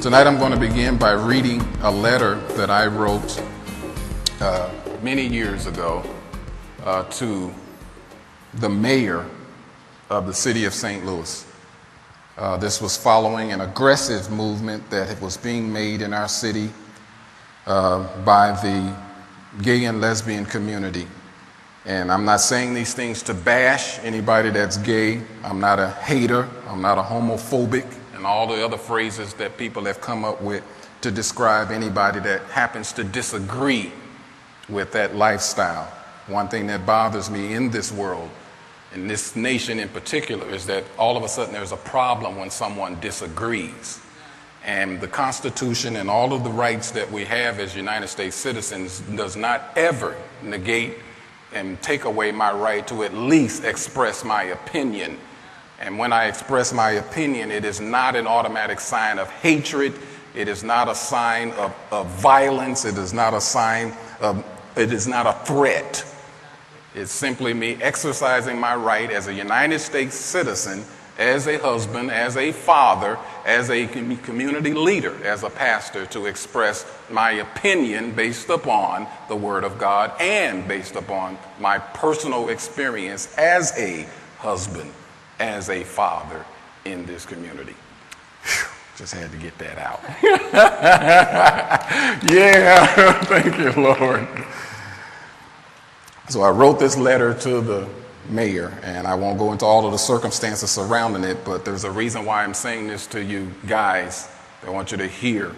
Tonight I'm going to begin by reading a letter that I wrote many years ago to the mayor of the city of St. Louis. This was following an aggressive movement that was being made in our city by the gay and lesbian community. And I'm not saying these things to bash anybody that's gay. I'm not a hater. I'm not a homophobic, and all the other phrases that people have come up with to describe anybody that happens to disagree with that lifestyle. One thing that bothers me in this world, in this nation in particular, is that all of a sudden there's a problem when someone disagrees. And the Constitution and all of the rights that we have as United States citizens does not ever negate and take away my right to at least express my opinion. And when I express my opinion, it is not an automatic sign of hatred. It is not a sign of violence. It is not a sign of, it is not a threat. It's simply me exercising my right as a United States citizen, as a husband, as a father, as a community leader, as a pastor, to express my opinion based upon the Word of God and based upon my personal experience as a husband, as a father in this community. Whew, just had to get that out. Yeah, thank you, Lord. So I wrote this letter to the mayor, and I won't go into all of the circumstances surrounding it, but there's a reason why I'm saying this to you guys. I want you to hear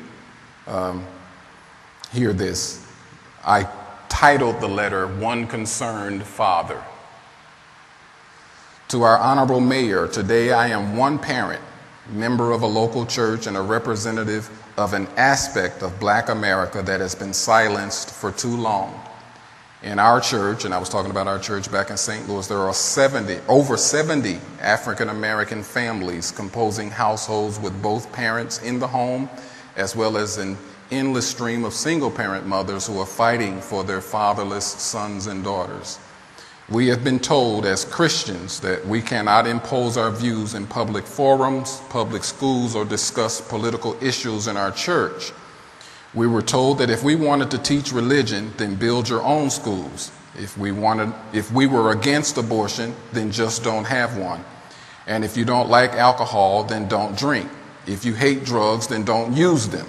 this. I titled the letter, "One Concerned Father." To our honorable mayor, today I am one parent, member of a local church, and a representative of an aspect of Black America that has been silenced for too long. In our church, and I was talking about our church back in St. Louis, there are over 70 African American families composing households with both parents in the home, as well as an endless stream of single parent mothers who are fighting for their fatherless sons and daughters. We have been told as Christians that we cannot impose our views in public forums, public schools, or discuss political issues in our church. We were told that if we wanted to teach religion, then build your own schools. If we were against abortion, then just don't have one. And if you don't like alcohol, then don't drink. If you hate drugs, then don't use them.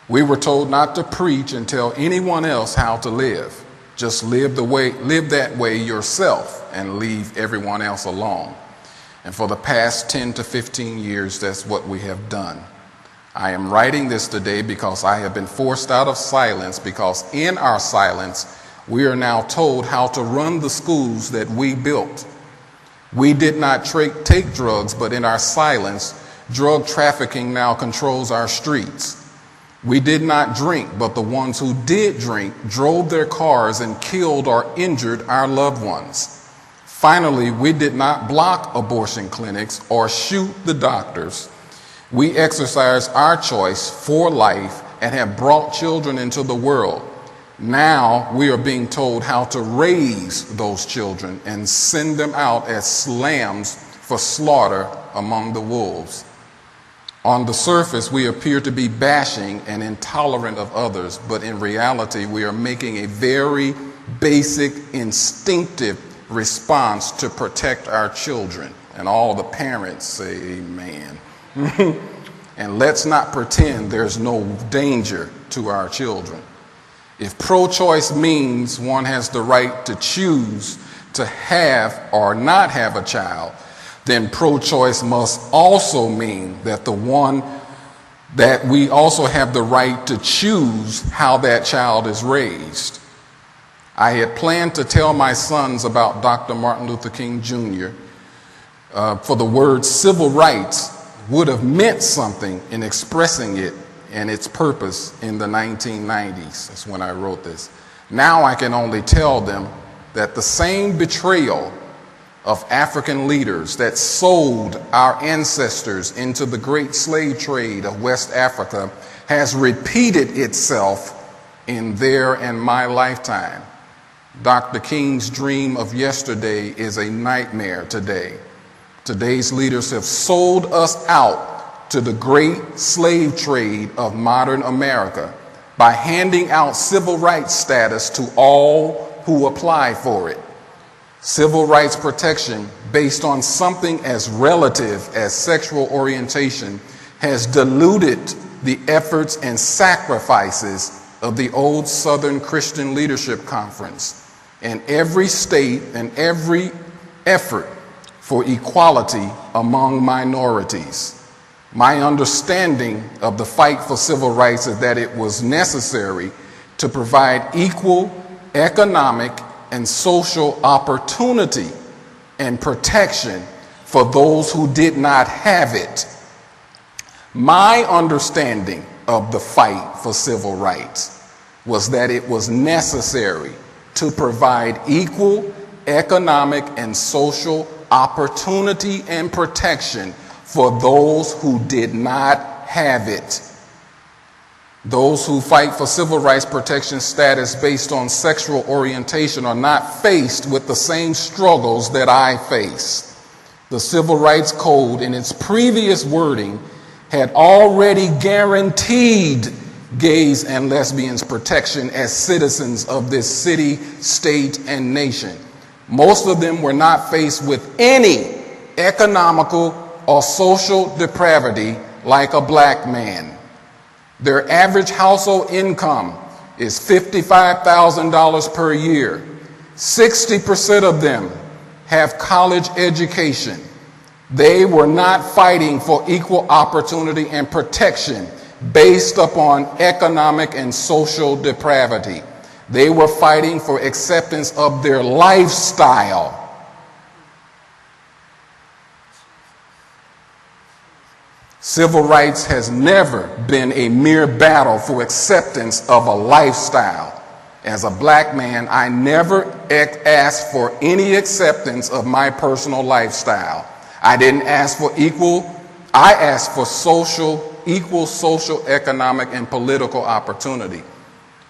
We were told not to preach and tell anyone else how to live. Just live that way yourself and leave everyone else alone. And for the past 10 to 15 years, that's what we have done. I am writing this today because I have been forced out of silence, because in our silence, we are now told how to run the schools that we built. We did not take drugs, but in our silence, drug trafficking now controls our streets. We did not drink, but the ones who did drink drove their cars and killed or injured our loved ones. Finally, we did not block abortion clinics or shoot the doctors. We exercised our choice for life and have brought children into the world. Now we are being told how to raise those children and send them out as lambs for slaughter among the wolves. On the surface, we appear to be bashing and intolerant of others, but in reality, we are making a very basic, instinctive response to protect our children. And all the parents say amen. And let's not pretend there's no danger to our children. If pro-choice means one has the right to choose to have or not have a child, then pro-choice must also mean that we also have the right to choose how that child is raised. I had planned to tell my sons about Dr. Martin Luther King Jr. For the word civil rights would have meant something in expressing it and its purpose in the 1990s. That's when I wrote this. Now I can only tell them that the same betrayal of African leaders that sold our ancestors into the great slave trade of West Africa has repeated itself in their and my lifetime. Dr. King's dream of yesterday is a nightmare today. Today's leaders have sold us out to the great slave trade of modern America by handing out civil rights status to all who apply for it. Civil rights protection based on something as relative as sexual orientation has diluted the efforts and sacrifices of the old Southern Christian Leadership Conference and every state and every effort for equality among minorities. My understanding of the fight for civil rights is that it was necessary to provide equal economic and social opportunity and protection for those who did not have it. My understanding of the fight for civil rights was that it was necessary to provide equal economic and social opportunity and protection for those who did not have it. Those who fight for civil rights protection status based on sexual orientation are not faced with the same struggles that I face. The Civil Rights Code, in its previous wording, had already guaranteed gays and lesbians protection as citizens of this city, state, and nation. Most of them were not faced with any economical or social depravity like a black man. Their average household income is $55,000 per year. 60% of them have college education. They were not fighting for equal opportunity and protection based upon economic and social depravity. They were fighting for acceptance of their lifestyle. Civil rights has never been a mere battle for acceptance of a lifestyle. As a black man, I never asked for any acceptance of my personal lifestyle. I didn't ask for I asked for equal social, economic, and political opportunity.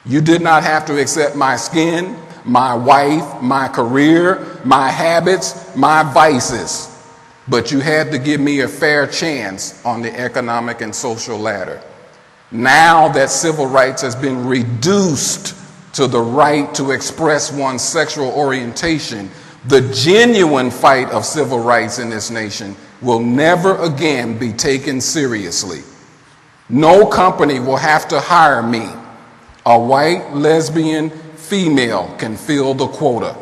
You did not have to accept my skin, my wife, my career, my habits, my vices. But you had to give me a fair chance on the economic and social ladder. Now that civil rights has been reduced to the right to express one's sexual orientation, the genuine fight of civil rights in this nation will never again be taken seriously. No company will have to hire me. A white lesbian female can fill the quota.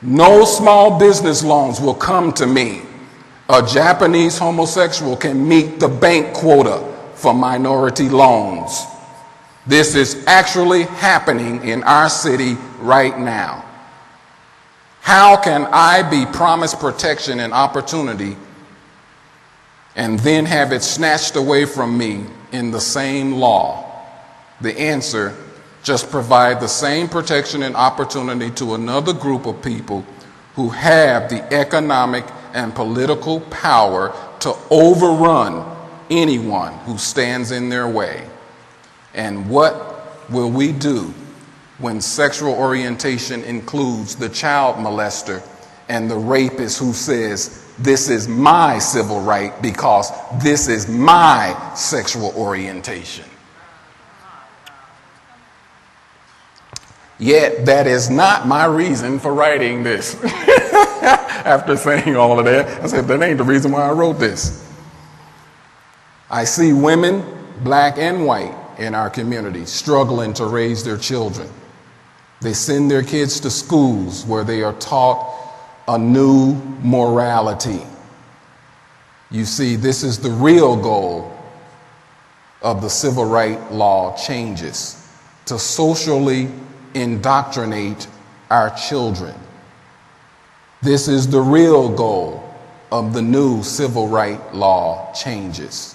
No small business loans will come to me. A Japanese homosexual can meet the bank quota for minority loans. This is actually happening in our city right now. How can I be promised protection and opportunity and then have it snatched away from me in the same law? The answer, just provide the same protection and opportunity to another group of people who have the economic and political power to overrun anyone who stands in their way. And what will we do when sexual orientation includes the child molester and the rapist who says, this is my civil right because this is my sexual orientation? Yet that is not my reason for writing this. After saying all of that, I said, that ain't the reason why I wrote this. I see women, black and white, in our community struggling to raise their children. They send their kids to schools where they are taught a new morality. You see, this is the real goal of the civil rights law changes, to socially indoctrinate our children. This is the real goal of the new civil rights law changes,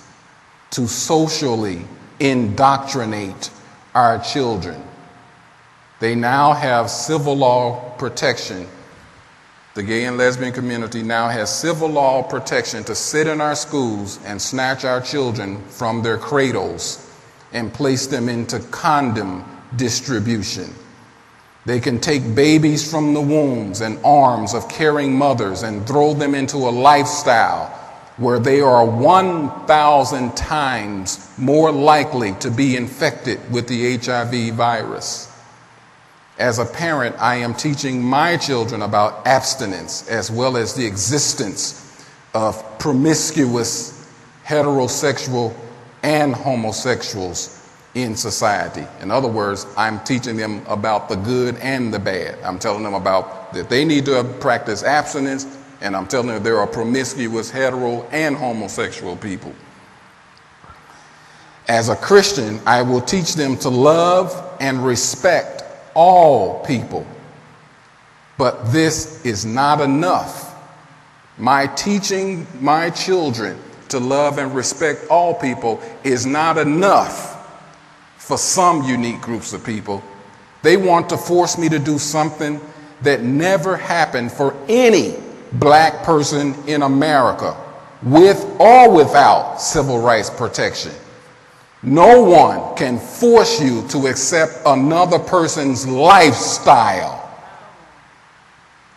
to socially indoctrinate our children. They now have civil law protection. The gay and lesbian community now has civil law protection to sit in our schools and snatch our children from their cradles and place them into condom distribution. They can take babies from the wombs and arms of caring mothers and throw them into a lifestyle where they are 1,000 times more likely to be infected with the HIV virus. As a parent, I am teaching my children about abstinence as well as the existence of promiscuous heterosexual and homosexuals in society. In other words, I'm teaching them about the good and the bad. I'm telling them about that they need to practice abstinence, and I'm telling them there are promiscuous hetero and homosexual people. As a Christian, I will teach them to love and respect all people. But this is not enough. My teaching my children to love and respect all people is not enough for some unique groups of people. They want to force me to do something that never happened for any black person in America, with or without civil rights protection. No one can force you to accept another person's lifestyle.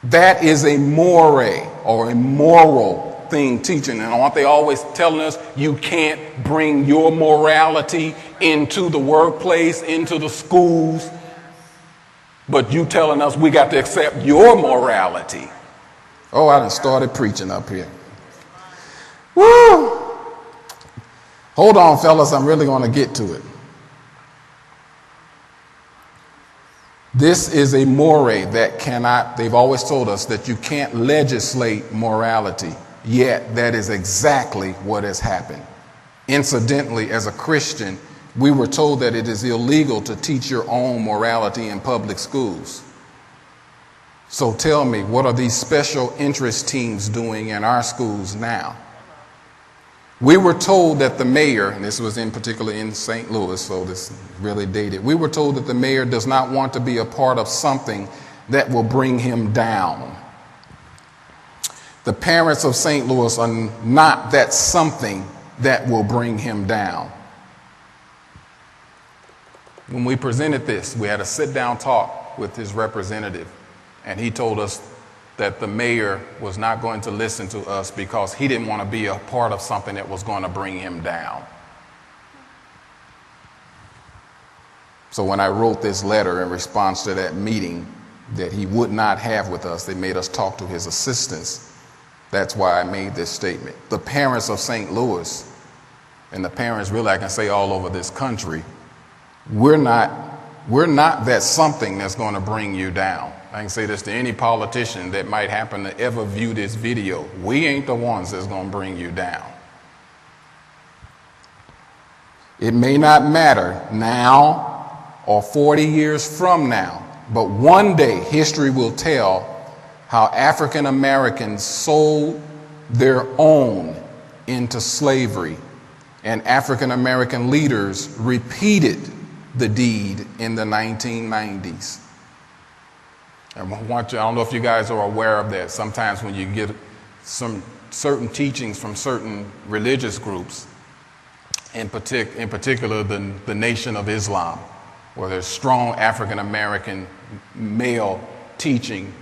That is a moray or a moral thing teaching. And aren't they always telling us you can't bring your morality into the workplace, into the schools, but you telling us we got to accept your morality? Oh, I done started preaching up here. Woo! Hold on, fellas, I'm really going to get to it. This is a moray that cannot, they've always told us that you can't legislate morality, yet that is exactly what has happened. Incidentally, as a Christian, we were told that it is illegal to teach your own morality in public schools. So tell me, what are these special interest teams doing in our schools now? We were told that the mayor, and this was in particular in St. Louis, so this is really dated. We were told that the mayor does not want to be a part of something that will bring him down. The parents of St. Louis are not that something that will bring him down. When we presented this, we had a sit-down talk with his representative, and he told us that the mayor was not going to listen to us because he didn't want to be a part of something that was going to bring him down. So when I wrote this letter in response to that meeting that he would not have with us, they made us talk to his assistants. That's why I made this statement. The parents of St. Louis, and the parents really I can say all over this country, we're not that something that's going to bring you down. I can say this to any politician that might happen to ever view this video. We ain't the ones that's going to bring you down. It may not matter now or 40 years from now, but one day history will tell how African Americans sold their own into slavery, and African American leaders repeated the deed in the 1990s. I don't know if you guys are aware of that. Sometimes when you get some certain teachings from certain religious groups, in particular the Nation of Islam, where there's strong African American male teaching,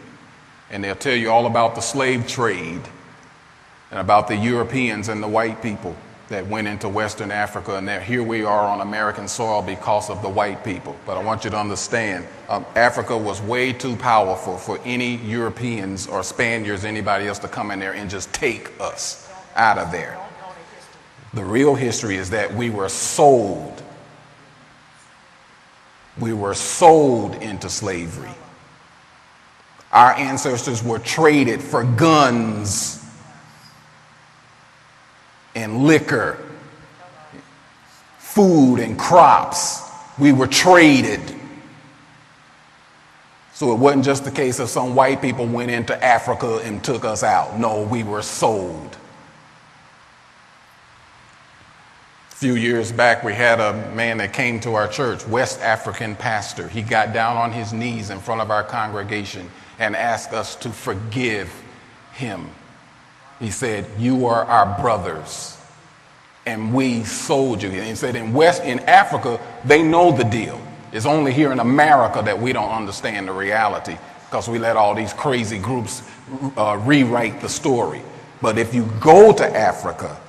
and they'll tell you all about the slave trade and about the Europeans and the white people that went into Western Africa, and that here we are on American soil because of the white people. But I want you to understand, Africa was way too powerful for any Europeans or Spaniards, anybody else to come in there and just take us out of there. The real history is that we were sold. We were sold into slavery. Our ancestors were traded for guns and liquor, food and crops. We were traded. So it wasn't just the case of some white people went into Africa and took us out. No, we were sold. A few years back, we had a man that came to our church, West African pastor. He got down on his knees in front of our congregation and asked us to forgive him. He said, "You are our brothers, and we sold you." And he said, in Africa, they know the deal. It's only here in America that we don't understand the reality because we let all these crazy groups rewrite the story. But if you go to Africa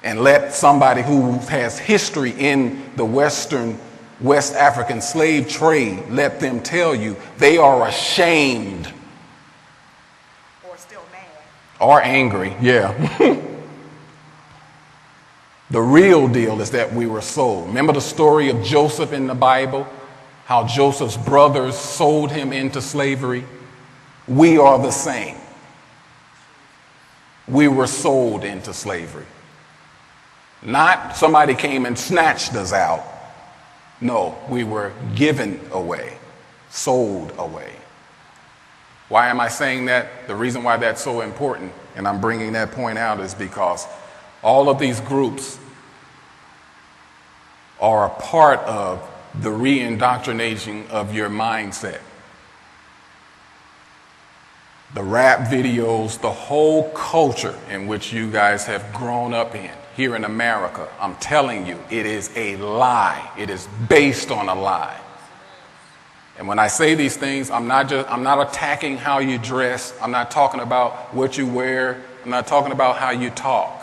and let somebody who has history in the West African slave trade, let them tell you they are ashamed. Or still mad. Or angry, yeah. The real deal is that we were sold. Remember the story of Joseph in the Bible? How Joseph's brothers sold him into slavery? We are the same. We were sold into slavery. Not somebody came and snatched us out. No, we were given away, sold away. Why am I saying that? The reason why that's so important, and I'm bringing that point out, is because all of these groups are a part of the re-indoctrination of your mindset. The rap videos, the whole culture in which you guys have grown up in here in America, I'm telling you, it is a lie. It is based on a lie. And when I say these things, I'm not attacking how you dress. I'm not talking about what you wear. I'm not talking about how you talk.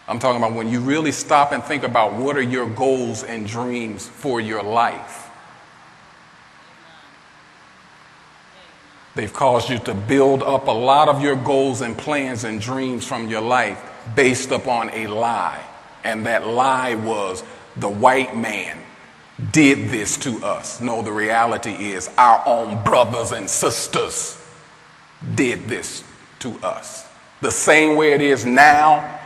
I'm talking about when you really stop and think about what are your goals and dreams for your life. They've caused you to build up a lot of your goals and plans and dreams from your life based upon a lie. And that lie was the white man did this to us. No, the reality is our own brothers and sisters did this to us. The same way it is now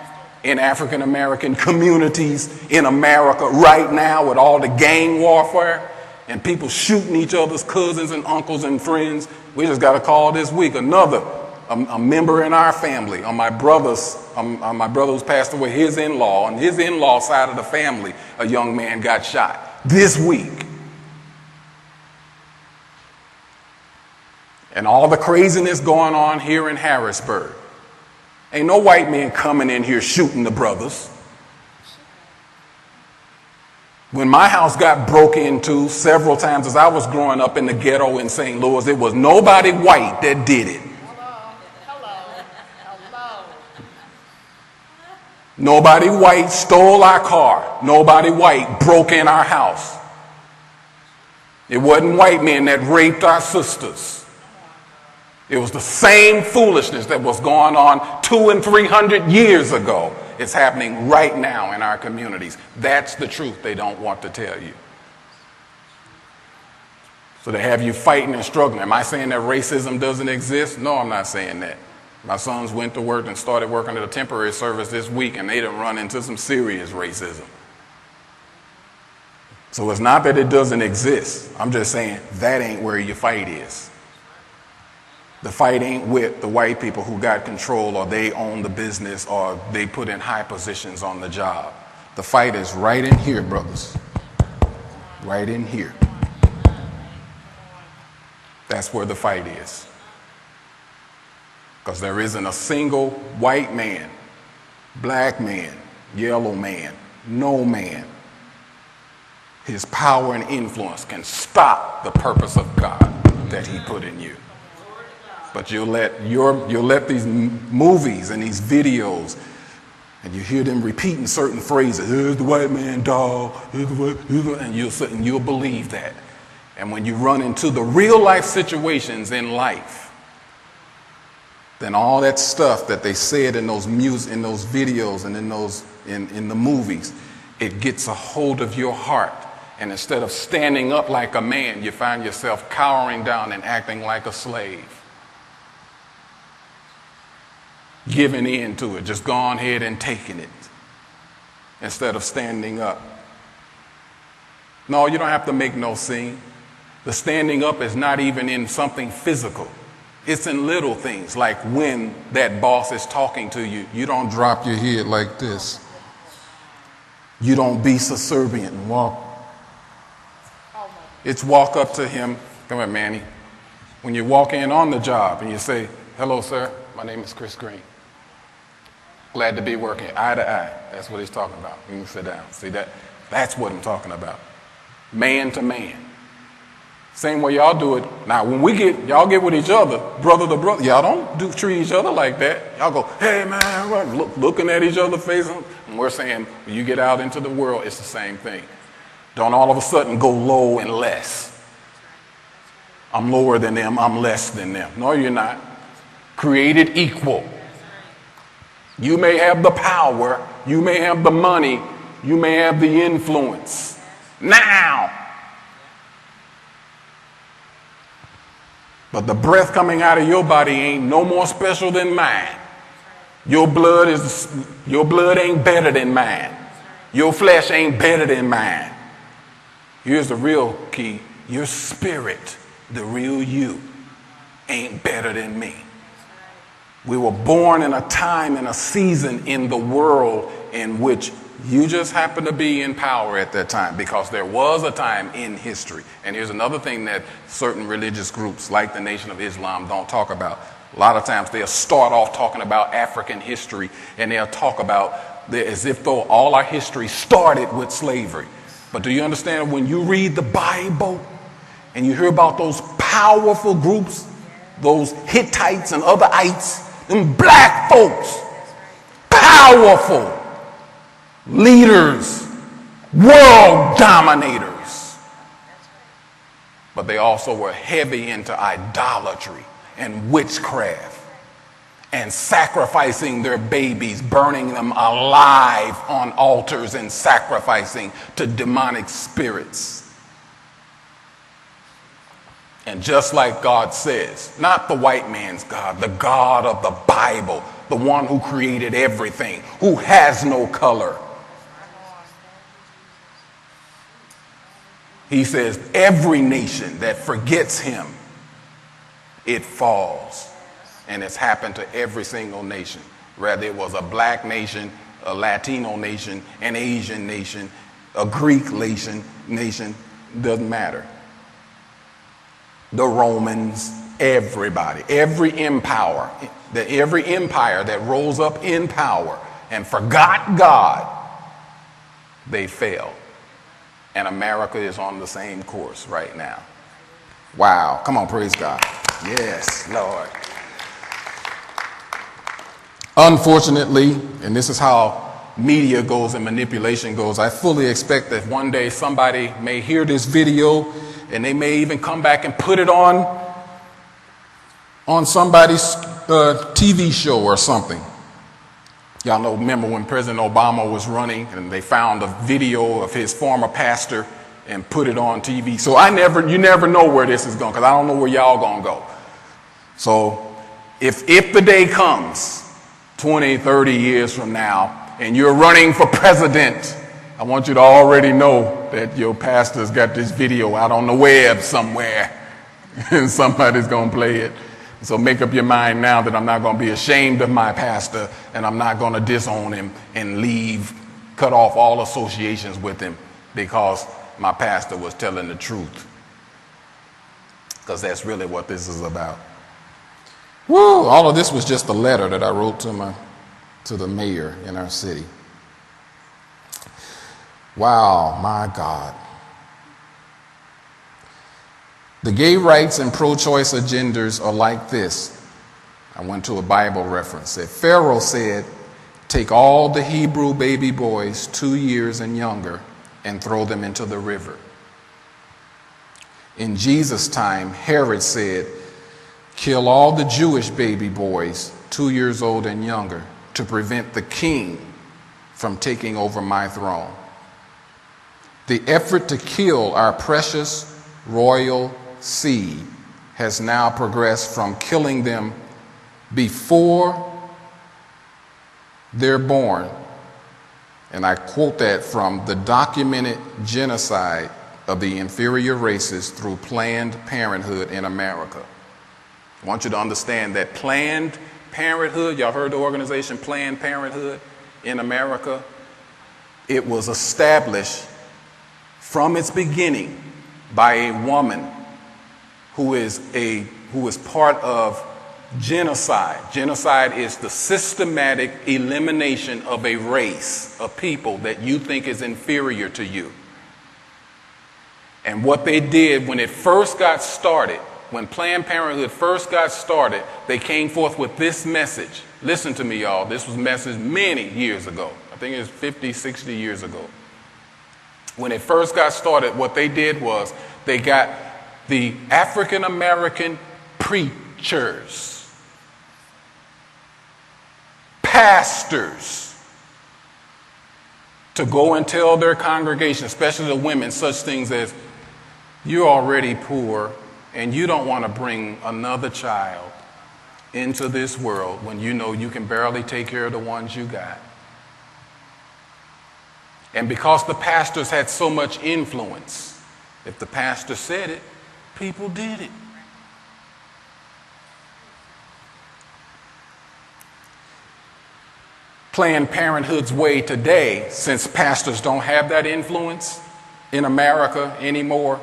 in African American communities in America right now with all the gang warfare and people shooting each other's cousins and uncles and friends. We just got a call this week, a member in our family, on my brother's who's passed away, his in-law, on his in-law side of the family, a young man got shot this week. And all the craziness going on here in Harrisburg. Ain't no white man coming in here shooting the brothers. When my house got broke into several times as I was growing up in the ghetto in St. Louis, it was nobody white that did it. Hello. Nobody white stole our car. Nobody white broke in our house. It wasn't white men that raped our sisters. It was the same foolishness that was going on 200 and 300 years ago. It's happening right now in our communities. That's the truth they don't want to tell you. So they have you fighting and struggling. Am I saying that racism doesn't exist? No, I'm not saying that. My sons went to work and started working at a temporary service this week, and they done run into some serious racism. So it's not that it doesn't exist. I'm just saying that ain't where your fight is. The fight ain't with the white people who got control or they own the business or they put in high positions on the job. The fight is right in here, brothers. Right in here. That's where the fight is. Because there isn't a single white man, black man, yellow man, no man. His power and influence can stop the purpose of God that he put in you. But you'll let these movies and these videos, and you hear them repeating certain phrases. Here's the white man, dog. And you'll believe that. And when you run into the real life situations in life, then all that stuff that they said in those videos and in the movies, it gets a hold of your heart. And instead of standing up like a man, you find yourself cowering down and acting like a slave. Giving in to it, just going ahead and taking it instead of standing up. No, you don't have to make no scene. The standing up is not even in something physical. It's in little things, like when that boss is talking to you, you don't drop your head like this. You don't be subservient and walk. It's walk up to him. Come on, Manny. When you walk in on the job and you say, "Hello, sir. My name is Chris Green. Glad to be working eye to eye." That's what he's talking about. You can sit down. See that? That's what I'm talking about. Man to man. Same way y'all do it. Now, when y'all get with each other, brother to brother, y'all don't treat each other like that. Y'all go, hey man, what? Looking at each other's faces. And we're saying, when you get out into the world, it's the same thing. Don't all of a sudden go low and less. I'm lower than them, I'm less than them. No, you're not. Created equal. You may have the power, you may have the money, you may have the influence. Now. But the breath coming out of your body ain't no more special than mine. Your blood ain't better than mine. Your flesh ain't better than mine. Here's the real key. Your spirit, the real you, ain't better than me. We were born in a time and a season in the world in which you just happen to be in power at that time, because there was a time in history. And here's another thing that certain religious groups like the Nation of Islam don't talk about. A lot of times they'll start off talking about African history, and they'll talk about as if though all our history started with slavery. But do you understand, when you read the Bible and you hear about those powerful groups, those Hittites and other ites, them black folks, powerful leaders, world dominators. But they also were heavy into idolatry and witchcraft and sacrificing their babies, burning them alive on altars and sacrificing to demonic spirits. And just like God says, not the white man's God, the God of the Bible, the one who created everything, who has no color. He says, every nation that forgets him, it falls. And it's happened to every single nation. Whether it was a black nation, a Latino nation, an Asian nation, a Greek nation, doesn't matter. The Romans, everybody, every empire that rose up in power and forgot God, they failed. And America is on the same course right now. Wow. Come on, praise God. Yes, Lord. Unfortunately, and this is how media goes and manipulation goes, I fully expect that one day somebody may hear this video and they may even come back and put it on somebody's TV show or something. Y'all know, remember when President Obama was running and they found a video of his former pastor and put it on TV. So you never know where this is going, because I don't know where y'all gonna go. So if the day comes 20, 30 years from now and you're running for president, I want you to already know that your pastor's got this video out on the web somewhere and somebody's gonna play it. So make up your mind now that I'm not going to be ashamed of my pastor, and I'm not going to disown him and cut off all associations with him because my pastor was telling the truth. Because that's really what this is about. Woo! All of this was just a letter that I wrote to the mayor in our city. Wow, my God. The gay rights and pro-choice agendas are like this. I went to a Bible reference. Pharaoh said, take all the Hebrew baby boys 2 years and younger and throw them into the river. In Jesus' time, Herod said, kill all the Jewish baby boys 2 years old and younger to prevent the king from taking over my throne. The effort to kill our precious royal seed has now progressed from killing them before they're born, and I quote that from the documented genocide of the inferior races through Planned Parenthood in America. I want you to understand that Planned Parenthood, y'all heard the organization Planned Parenthood in America? It was established from its beginning by a woman who is part of genocide. Genocide is the systematic elimination of a race of people that you think is inferior to you. And what they did when it first got started, when Planned Parenthood first got started, they came forth with this message. Listen to me, y'all. This was a message many years ago. I think it was 50, 60 years ago. When it first got started, what they did was they got the African American preachers, pastors, to go and tell their congregation, especially the women, such things as, you're already poor and you don't want to bring another child into this world when you know you can barely take care of the ones you got. And because the pastors had so much influence, if the pastor said it, people did it. Planned Parenthood's way today, since pastors don't have that influence in America anymore,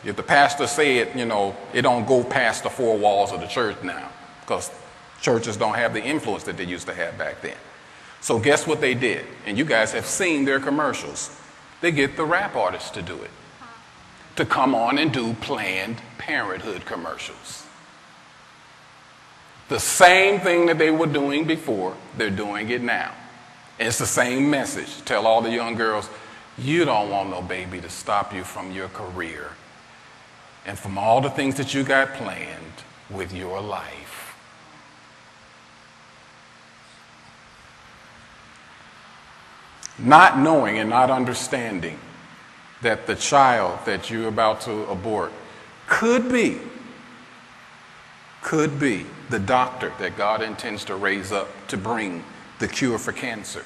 if the pastor said, it don't go past the four walls of the church now, because churches don't have the influence that they used to have back then. So guess what they did? And you guys have seen their commercials. They get the rap artists to do it, to come on and do Planned Parenthood commercials. The same thing that they were doing before, they're doing it now. And it's the same message. Tell all the young girls, you don't want no baby to stop you from your career and from all the things that you got planned with your life. Not knowing and not understanding that the child that you're about to abort could be the doctor that God intends to raise up to bring the cure for cancer.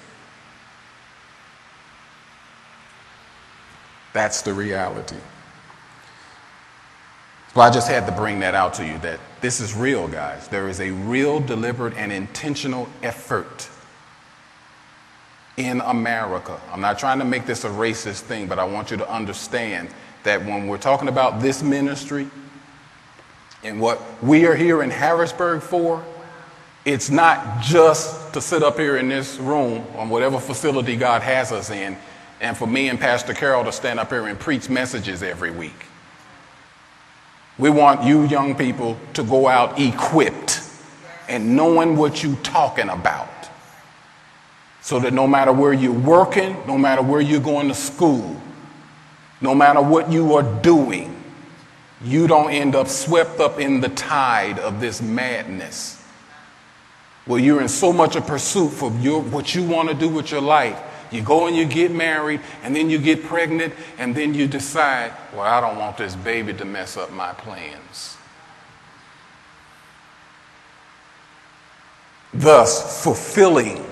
That's the reality. So I just had to bring that out to you, that this is real, guys. There is a real, deliberate, and intentional effort in America. I'm not trying to make this a racist thing, but I want you to understand that when we're talking about this ministry and what we are here in Harrisburg for, it's not just to sit up here in this room on whatever facility God has us in, and for me and Pastor Carol to stand up here and preach messages every week. We want you young people to go out equipped and knowing what you're talking about, so that no matter where you're working, no matter where you're going to school, no matter what you are doing, you don't end up swept up in the tide of this madness, where you're in so much a pursuit for what you want to do with your life. You go and you get married, and then you get pregnant, and then you decide, well, I don't want this baby to mess up my plans. Thus, fulfilling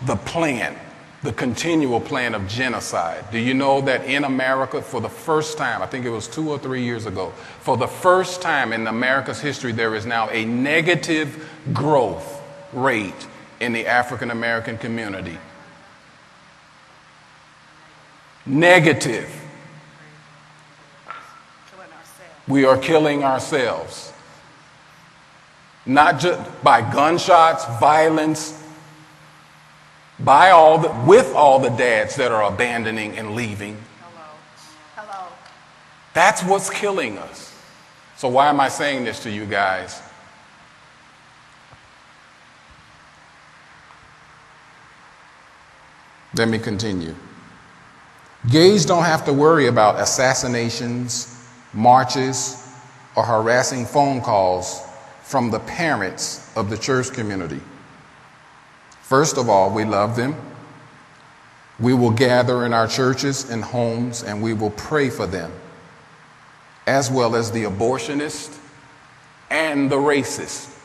the plan, the continual plan of genocide. Do you know that in America, for the first time, I think it was 2 or 3 years ago, for the first time in America's history, there is now a negative growth rate in the African American community. Negative. We are killing ourselves. Not just by gunshots, violence, with all the dads that are abandoning and leaving. Hello. That's what's killing us. So why am I saying this to you guys? Let me continue. Gays don't have to worry about assassinations, marches, or harassing phone calls from the parents of the church community. First of all, we love them. We will gather in our churches and homes, and we will pray for them, as well as the abortionist and the racist.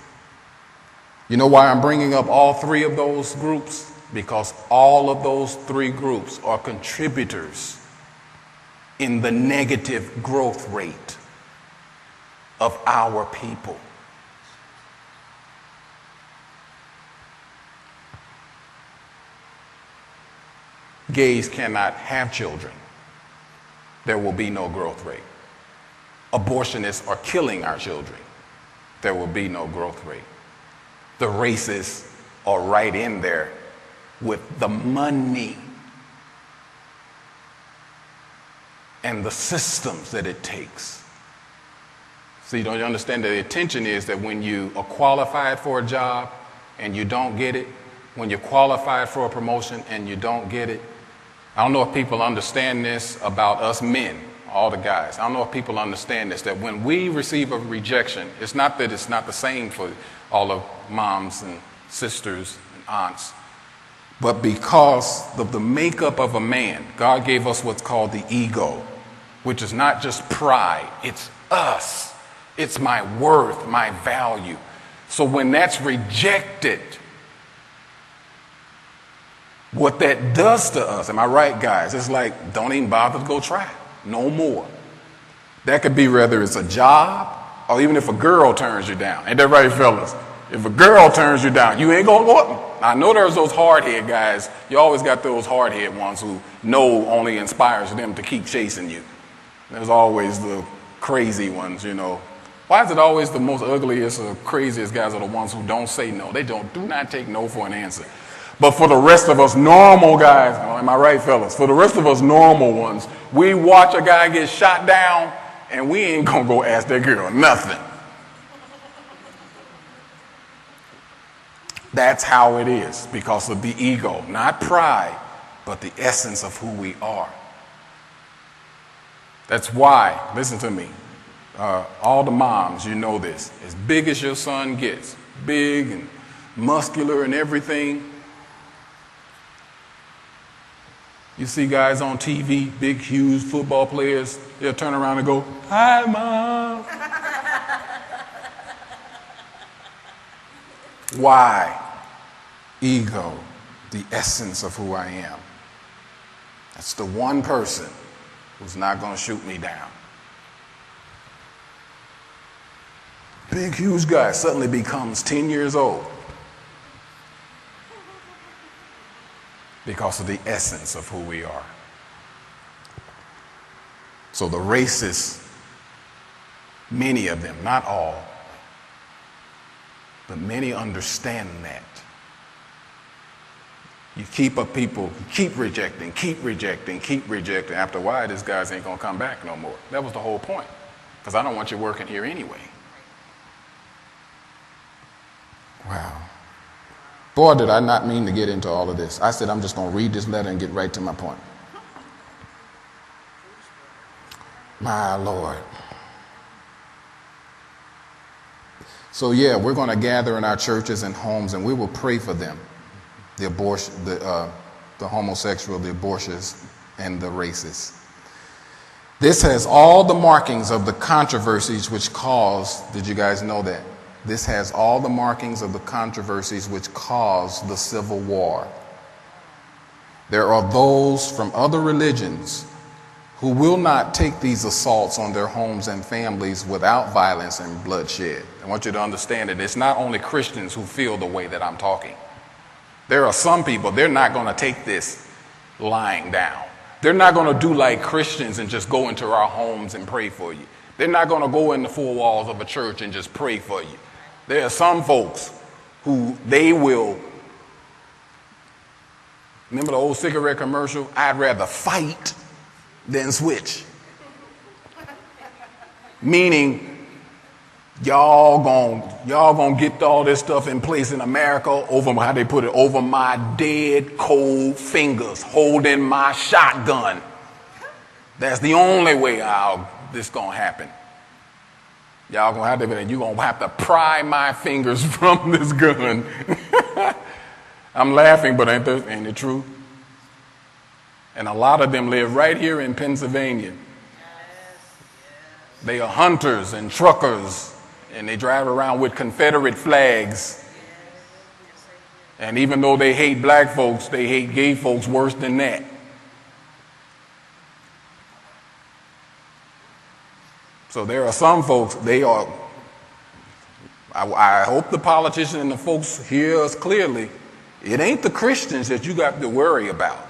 You know why I'm bringing up all three of those groups? Because all of those three groups are contributors in the negative growth rate of our people. Gays cannot have children. There will be no growth rate. Abortionists are killing our children. There will be no growth rate. The racists are right in there with the money. and the systems that it takes. See, don't you understand that the intention is that when you are qualified for a job and you don't get it, when you're qualified for a promotion and you don't get it, I don't know if people understand this about us men, all the guys. I don't know if people understand this, that when we receive a rejection, it's not that it's not the same for all of moms and sisters and aunts, but because of the makeup of a man, God gave us what's called the ego, which is not just pride, it's us. It's my worth, my value. So when that's rejected, what that does to us, am I right, guys? It's like, don't even bother to go try. No more. That could be whether it's a job or even if a girl turns you down. Ain't that right, fellas? If a girl turns you down, you ain't gonna go up. I know there's those hard-head guys. You always got those hard-head ones who know only inspires them to keep chasing you. There's always the crazy ones, you know. Why is it always the most ugliest or craziest guys are the ones who don't say no? They do not take no for an answer. But for the rest of us normal guys, am I right, fellas? For the rest of us normal ones, we watch a guy get shot down and we ain't gonna go ask that girl nothing. That's how it is because of the ego, not pride, but the essence of who we are. That's why, listen to me, all the moms, you know this, as big as your son gets, big and muscular and everything, you see guys on TV, big, huge football players, they'll turn around and go, "Hi, Mom." Why? Ego, the essence of who I am. That's the one person who's not going to shoot me down. Big, huge guy suddenly becomes 10 years old because of the essence of who we are. So the racists, many of them, not all, but many understand that. You keep up people, keep rejecting. After a while, these guys ain't gonna come back no more. That was the whole point, because I don't want you working here anyway. Wow. Boy, did I not mean to get into all of this. I said I'm just gonna read this letter and get right to my point. My Lord. So yeah, we're gonna gather in our churches and homes and we will pray for them. The homosexual, the abortionists, and the racists. This has all the markings of the controversies which caused, did you guys know that? This has all the markings of the controversies which caused the Civil War. There are those from other religions who will not take these assaults on their homes and families without violence and bloodshed. I want you to understand that it's not only Christians who feel the way that I'm talking. There are some people, they're not going to take this lying down. They're not going to do like Christians and just go into our homes and pray for you. They're not going to go in the four walls of a church and just pray for you. There are some folks who they will, remember the old cigarette commercial? I'd rather fight than switch. Meaning, y'all gonna get all this stuff in place in America over, how they put it, over my dead cold fingers holding my shotgun. That's the only way this gonna happen. Y'all gonna have to, you gonna have to pry my fingers from this gun. I'm laughing, but ain't it true? And a lot of them live right here in Pennsylvania. They are hunters and truckers. And they drive around with Confederate flags. And even though they hate black folks, they hate gay folks worse than that. So there are some folks, I hope the politicians and the folks hear us clearly. It ain't the Christians that you got to worry about.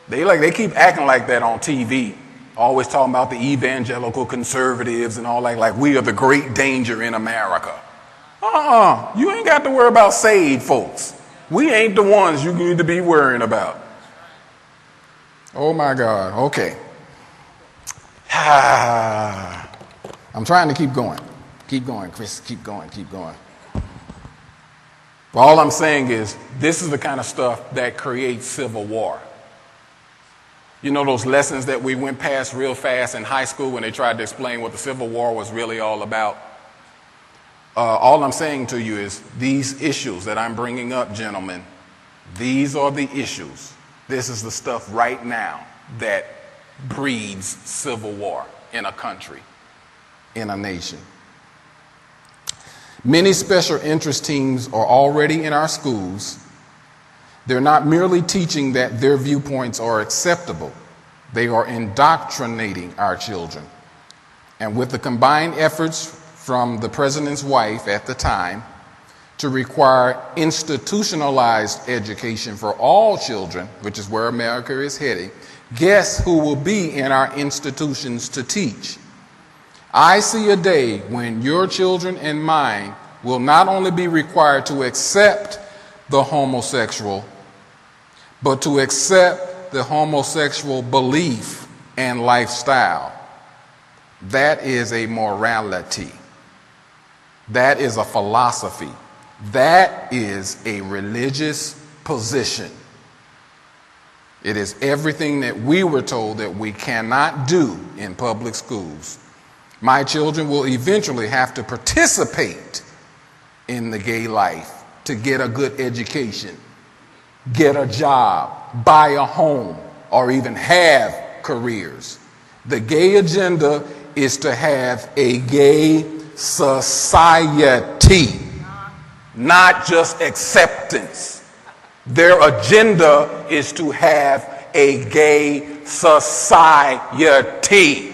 They keep acting like that on TV. Always talking about the evangelical conservatives and all that, like we are the great danger in America. You ain't got to worry about saved folks. We ain't the ones you need to be worrying about. Oh my God, okay. I'm trying to keep going. Keep going, Chris. Keep going. Keep going. But all I'm saying is this is the kind of stuff that creates civil war. You know those lessons that we went past real fast in high school when they tried to explain what the Civil War was really all about? All I'm saying to you is these issues that I'm bringing up, gentlemen, these are the issues. This is the stuff right now that breeds civil war in a country, in a nation. Many special interest teams are already in our schools. They're not merely teaching that their viewpoints are acceptable. They are indoctrinating our children. And with the combined efforts from the president's wife at the time to require institutionalized education for all children, which is where America is heading, guess who will be in our institutions to teach? I see a day when your children and mine will not only be required to accept the homosexual, but to accept the homosexual belief and lifestyle. That is a morality. That is a philosophy. That is a religious position. It is everything that we were told that we cannot do in public schools. My children will eventually have to participate in the gay life to get a good education, get a job, buy a home, or even have careers. The gay agenda is to have a gay society, not just acceptance. Their agenda is to have a gay society.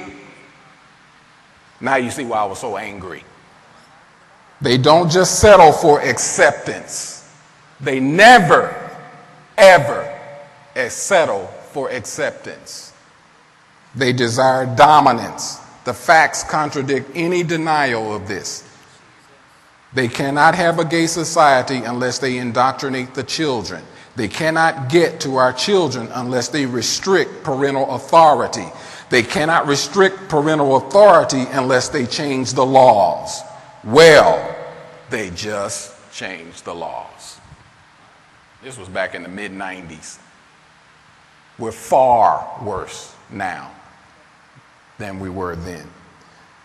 Now you see why I was so angry. They don't just settle for acceptance. They never, ever settle for acceptance. They desire dominance. The facts contradict any denial of this. They cannot have a gay society unless they indoctrinate the children. They cannot get to our children unless they restrict parental authority. They cannot restrict parental authority unless they change the laws. Well, they just changed the laws. This was back in the mid-90s. We're far worse now than we were then.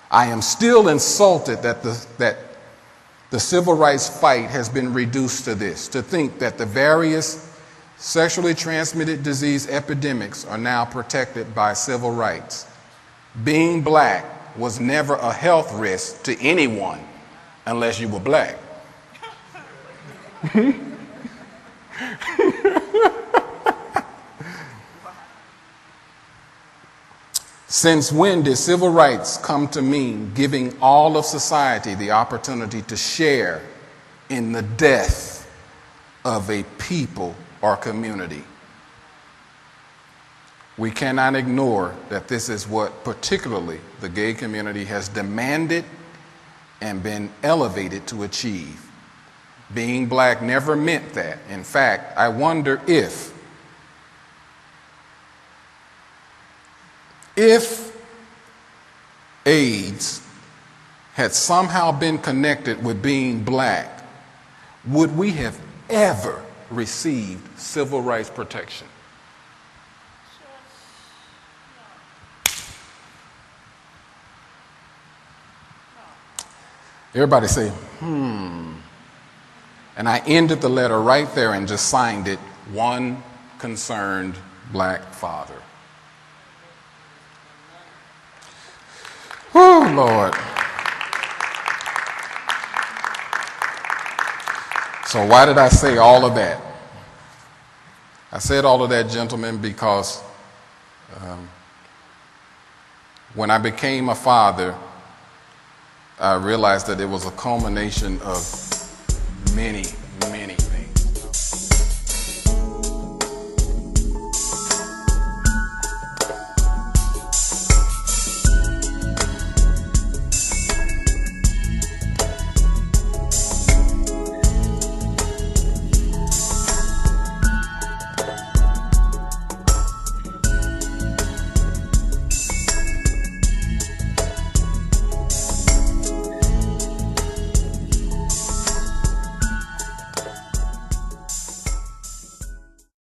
I am still insulted that the civil rights fight has been reduced to this, to think that the various sexually transmitted disease epidemics are now protected by civil rights. Being black was never a health risk to anyone unless you were black. Since when did civil rights come to mean giving all of society the opportunity to share in the death of a people or community? We cannot ignore that this is what particularly the gay community has demanded and been elevated to achieve. Being black never meant that. In fact, I wonder if AIDS had somehow been connected with being black, would we have ever received civil rights protection? Everybody say, And I ended the letter right there and just signed it, one concerned black father. Oh, Lord. So why did I say all of that? I said all of that, gentlemen, because when I became a father, I realized that it was a culmination of many